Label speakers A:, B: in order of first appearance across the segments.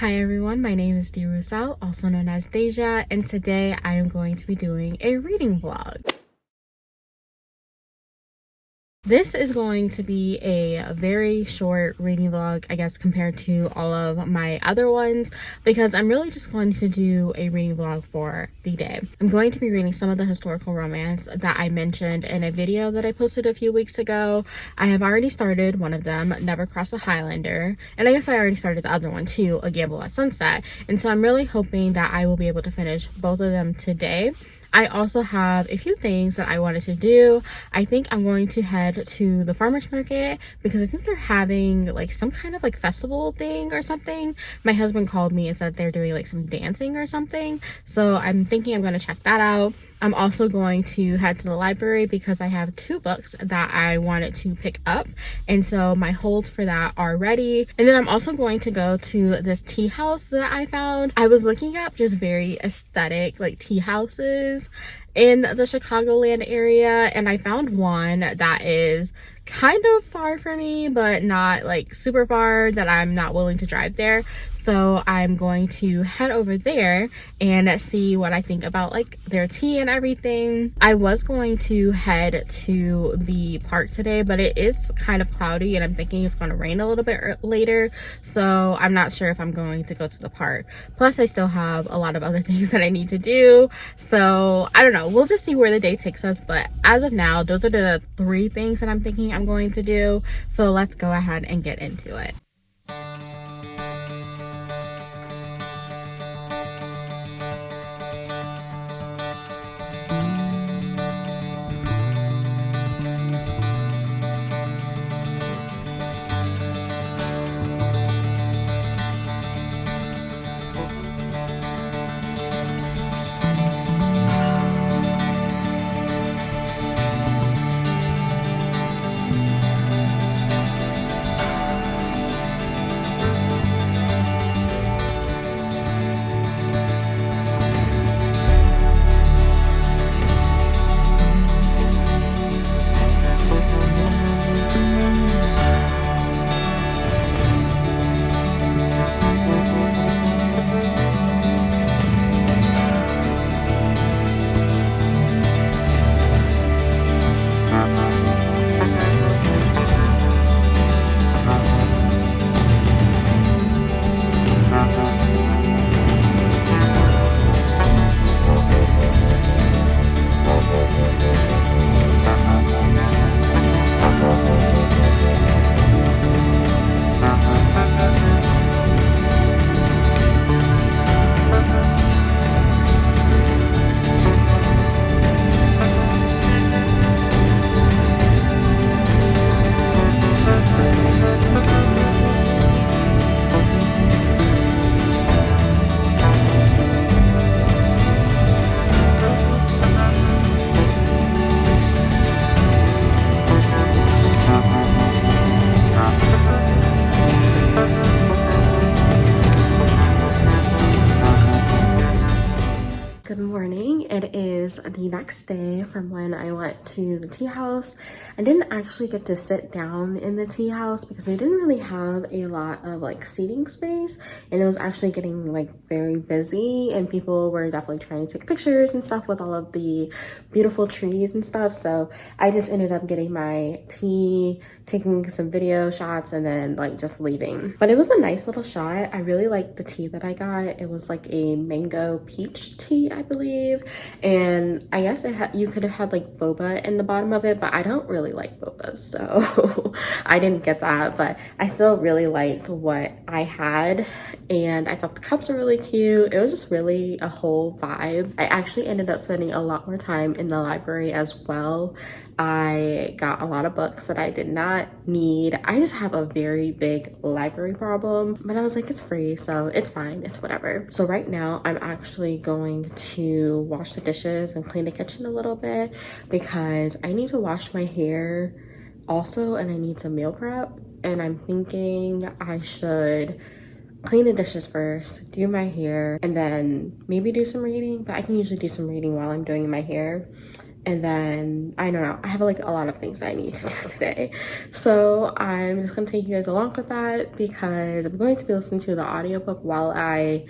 A: Hi everyone, my name is Dee Roussel, also known as Deja, and today I am going to be doing a reading vlog. This is going to be a very short reading vlog, I guess, compared to all of my other ones, because I'm really just going to do a reading vlog for the day. I'm going to be reading some of the historical romance that I mentioned in a video that I posted a few weeks ago. I have already started one of them, Never Cross a Highlander, and I guess I already started the other one too, A Gamble at Sunset, and so I'm really hoping that I will be able to finish both of them today. I also have a few things that I wanted to do. I think I'm going to head to the farmers market because I think they're having like some kind of like festival thing or something. My husband called me and said they're doing like some dancing or something. So I'm thinking I'm going to check that out. I'm also going to head to the library because I have 2 books that I wanted to pick up, and so my holds for that are ready. And then I'm also going to go to this tea house that I found. I was looking up just very aesthetic like tea houses in the Chicagoland area, and I found one that is kind of far for me but not like super far that I'm not willing to drive there. So I'm going to head over there and see what I think about like their tea and everything. I was going to head to the park today, but it is kind of cloudy and I'm thinking it's going to rain a little bit later, so I'm not sure if I'm going to go to the park. Plus I still have a lot of other things that I need to do, so I don't know, we'll just see where the day takes us. But as of now, those are the 3 things that I'm thinking I'm going to do, so let's go ahead and get into it. Good morning. It is the next day from when I went to the tea house. I didn't actually get to sit down in the tea house because they didn't really have a lot of like seating space, and it was actually getting like very busy and people were definitely trying to take pictures and stuff with all of the beautiful trees and stuff. So I just ended up getting my tea, taking some video shots, and then like just leaving. But it was a nice little shot. I really liked the tea that I got. It was like a mango peach tea, I believe, and I guess you could have had like boba in the bottom of it, but I don't really like boba, so I didn't get that. But I still really liked what I had, and I thought the cups were really cute. It was just really a whole vibe. I actually ended up spending a lot more time in the library as well. I got a lot of books that I did not need. I just have a very big library problem, but I was like, it's free, so it's fine, it's whatever. So right now I'm actually going to wash the dishes and clean the kitchen a little bit because I need to wash my hair also, and I need to meal prep. And I'm thinking I should clean the dishes first, do my hair, and then maybe do some reading. But I can usually do some reading while I'm doing my hair. and then I don't know, I have like a lot of things that I need to do today. So I'm just gonna take you guys along with that because I'm going to be listening to the audiobook while I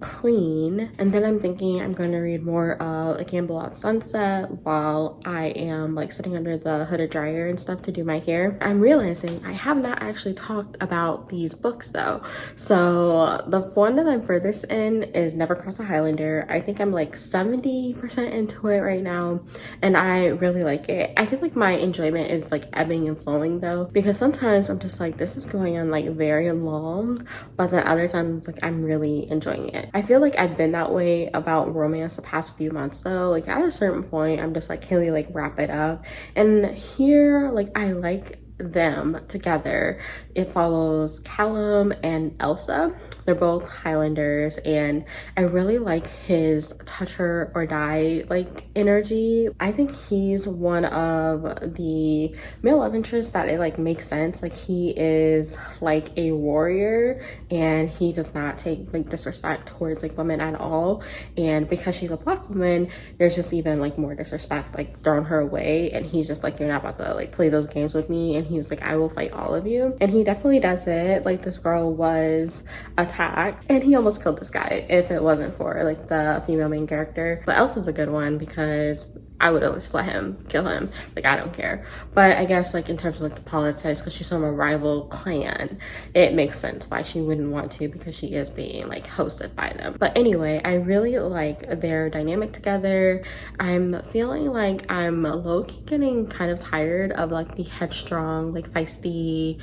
A: clean, and then I'm thinking I'm going to read more of A Candle at Sunset while I am like sitting under the hooded dryer and stuff to do my hair. I'm realizing I have not actually talked about these books though. So the one that I'm furthest in is Never Cross a Highlander. I think I'm like 70% into it right now, and I really like it. I feel like my enjoyment is like ebbing and flowing though, because sometimes I'm just like, this is going on like very long, but then other times like I'm really enjoying it. I feel like I've been that way about romance the past few months though. Like at a certain point, I'm just like, can we like wrap it up? And here, like I like them together. It follows Callum and Elsa. They're both Highlanders, and I really like his touch her or die like energy. I think he's one of the male love interests that it like makes sense. Like he is like a warrior, and he does not take like disrespect towards like women at all. And because she's a Black woman, there's just even like more disrespect like thrown her way, and he's just like, you're not about to like play those games with me. And he was like, I will fight all of you, and he definitely does it. Like this girl was attacked, and he almost killed this guy if it wasn't for like the female main character. But Elsa's a good one because I would have just let him kill him. Like, I don't care. But I guess like in terms of like the politics, because she's from a rival clan, it makes sense why she wouldn't want to, because she is being like hosted by them. But anyway, I really like their dynamic together. I'm feeling like I'm low-key getting kind of tired of like the headstrong, like feisty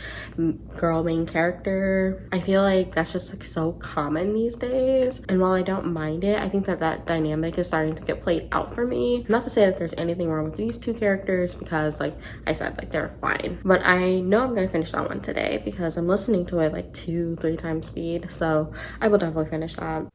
A: girl main character. I feel like that's just like so common these days. And while I don't mind it, I think that that dynamic is starting to get played out for me. Not to say that there's anything wrong with these two characters, because like I said, like they're fine. But I know I'm gonna finish that one today because I'm listening to it like 2-3 times speed. So I will definitely finish that.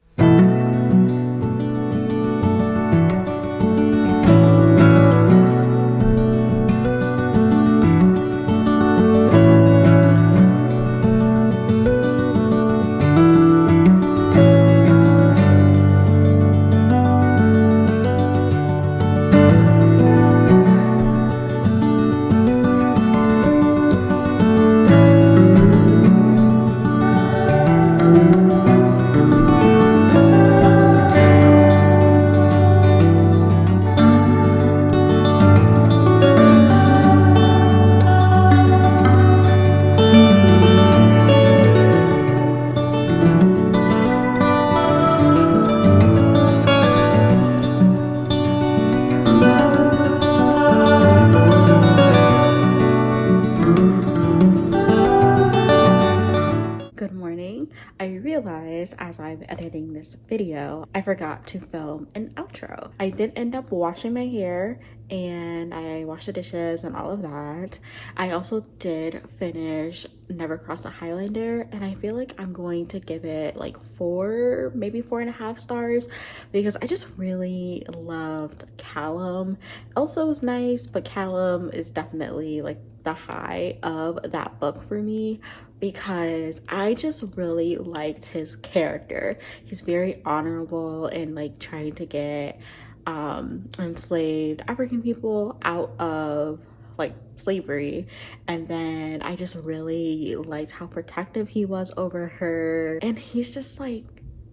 A: I realized as I'm editing this video, I forgot to film an outro. I did end up washing my hair, and I washed the dishes and all of that. I also did finish Never Cross a Highlander, and I feel like I'm going to give it like 4, maybe 4.5 stars, because I just really loved Callum. Elsa was nice, but Callum is definitely like the high of that book for me, because I just really liked his character. He's very honorable and like trying to get enslaved African people out of like slavery. And then I just really liked how protective he was over her, and he's just like,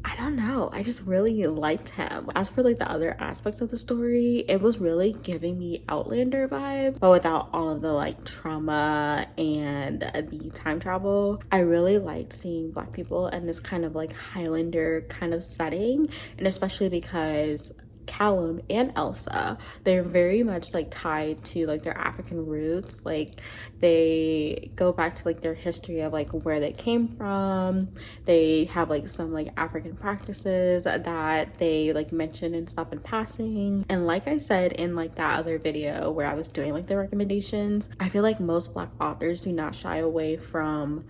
A: I don't know, I just really liked him. As for like the other aspects of the story, it was really giving me Outlander vibe, but without all of the like trauma and the time travel. I really liked seeing Black people in this kind of like Highlander kind of setting, and especially because Callum and Elsa, they're very much like tied to like their African roots. Like they go back to like their history of like where they came from. They have like some like African practices that they like mention and stuff in passing. And like I said in like that other video where I was doing like the recommendations, I feel like most Black authors do not shy away from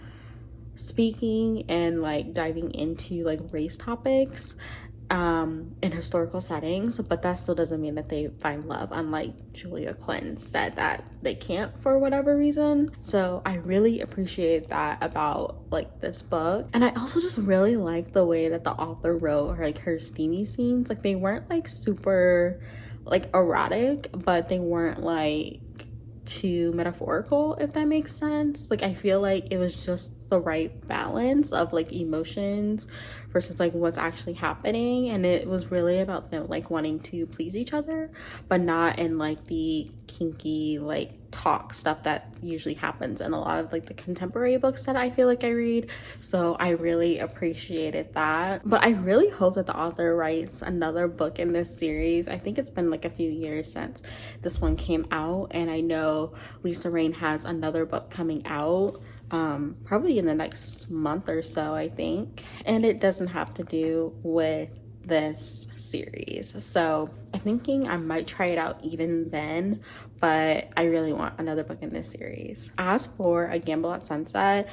A: speaking and like diving into like race topics in historical settings, but that still doesn't mean that they find love, unlike Julia Quinn said that they can't for whatever reason. So I really appreciate that about like this book. And I also just really like the way that the author wrote her, like her steamy scenes. Like they weren't like super like erotic, but they weren't like too metaphorical, if that makes sense. Like I feel like it was just the right balance of like emotions versus like what's actually happening, and it was really about them like wanting to please each other, but not in like the kinky like talk stuff that usually happens in a lot of like the contemporary books that I feel like I read. So I really appreciated that. But I really hope that the author writes another book in this series. I think it's been like a few years since this one came out, and I know Lisa Rayne has another book coming out probably in the next month or so, I think, and it doesn't have to do with this series. So I'm thinking I might try it out even then, but I really want another book in this series. As for A Gamble at Sunset,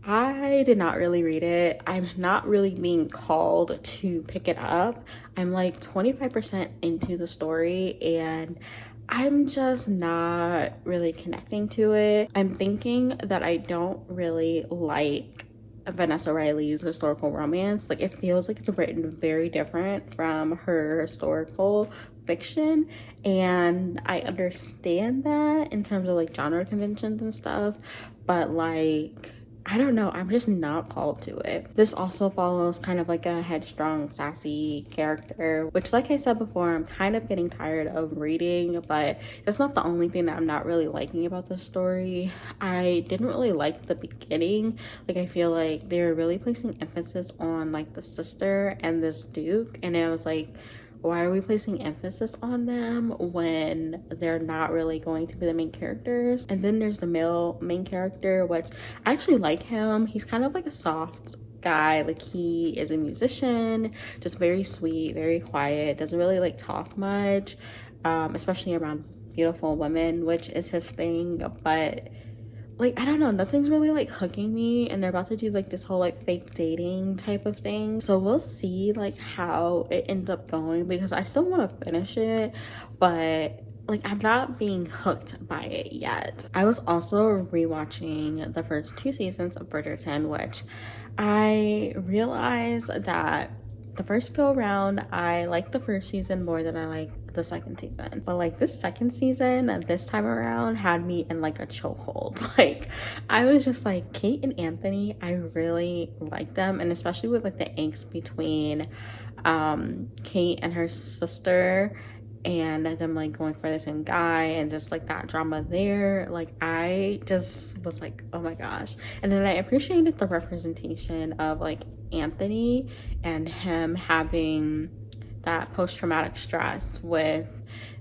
A: I did not really read it. I'm not really being called to pick it up. I'm like 25% into the story, and I'm just not really connecting to it. I'm thinking that I don't really like Vanessa Riley's historical romance. Like it feels like it's written very different from her historical fiction, and I understand that in terms of like genre conventions and stuff, but like I don't know, I'm just not called to it. This also follows kind of like a headstrong, sassy character, which like I said before, I'm kind of getting tired of reading, but that's not the only thing that I'm not really liking about the story. I didn't really like the beginning. Like I feel like they were really placing emphasis on like the sister and this duke, and it was like, why are we placing emphasis on them when they're not really going to be the main characters? And then there's the male main character, which I actually like him. He's kind of like a soft guy. Like he is a musician, just very sweet, very quiet, doesn't really like talk much, especially around beautiful women, which is his thing. But like I don't know, nothing's really like hooking me, and they're about to do like this whole like fake dating type of thing, so we'll see like how it ends up going, because I still want to finish it, but like I'm not being hooked by it yet. I was also rewatching the first 2 seasons of Bridgerton, which I realized that the first go around I liked the first season more than I liked the second season, but like this second season this time around had me in like a chokehold. Like I was just like, Kate and Anthony, I really like them, and especially with like the angst between Kate and her sister and them like going for the same guy, and just like that drama there. Like I just was like, oh my gosh. And then I appreciated the representation of like Anthony and him having that post-traumatic stress with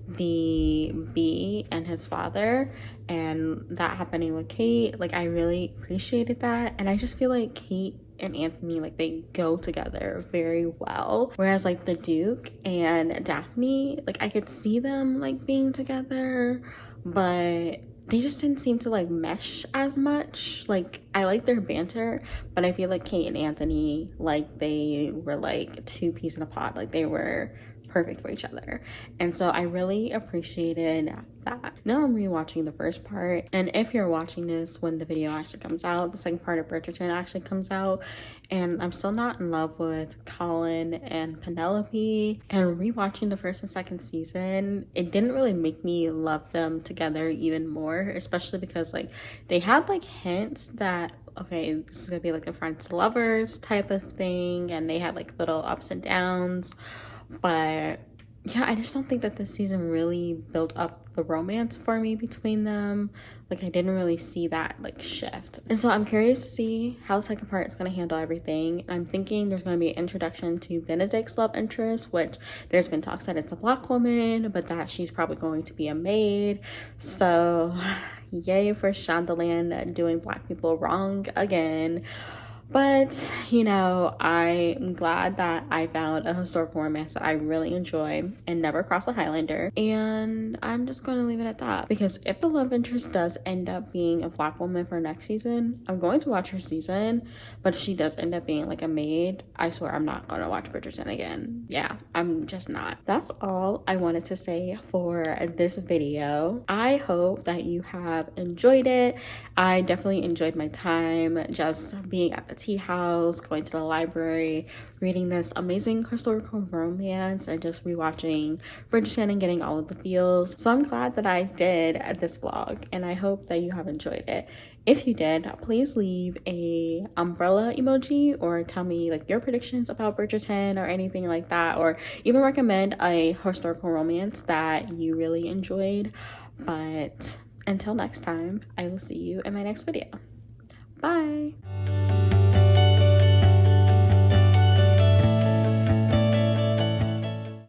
A: the bee and his father, and that happening with Kate. Like I really appreciated that, and I just feel like Kate and Anthony, like they go together very well, whereas like the Duke and Daphne, like I could see them like being together, but they just didn't seem to like mesh as much. Like I like their banter, but I feel like Kate and Anthony, like they were like 2 peas in a pod. Like they were perfect for each other, and so I really appreciated that. Now I'm rewatching the first part, and if you're watching this when the video actually comes out, the second part of Bridgerton actually comes out, and I'm still not in love with Colin and Penelope. And rewatching the first and second season, it didn't really make me love them together even more, especially because like they had like hints that okay, this is gonna be like a friends to lovers type of thing, and they had like little ups and downs. But yeah, I just don't think that this season really built up the romance for me between them. Like I didn't really see that like shift, and so I'm curious to see how the second part is going to handle everything. And I'm thinking there's going to be an introduction to Benedict's love interest, which there's been talks that it's a Black woman, but that she's probably going to be a maid. So yay for Shondaland doing Black people wrong again. But, you know, I'm glad that I found a historical romance that I really enjoy and never cross a Highlander. And I'm just going to leave it at that. Because if the love interest does end up being a Black woman for next season, I'm going to watch her season. But if she does end up being like a maid, I swear I'm not going to watch Bridgerton again. yeah, I'm just not. That's all I wanted to say for this video. I hope that you have enjoyed it. I definitely enjoyed my time just being at the tea house, going to the library, reading this amazing historical romance, and just rewatching Bridgerton and getting all of the feels. So I'm glad that I did this vlog, and I hope that you have enjoyed it. If you did, please leave a umbrella emoji or tell me like your predictions about Bridgerton or anything like that, or even recommend a historical romance that you really enjoyed. But until next time, I will see you in my next video. Bye.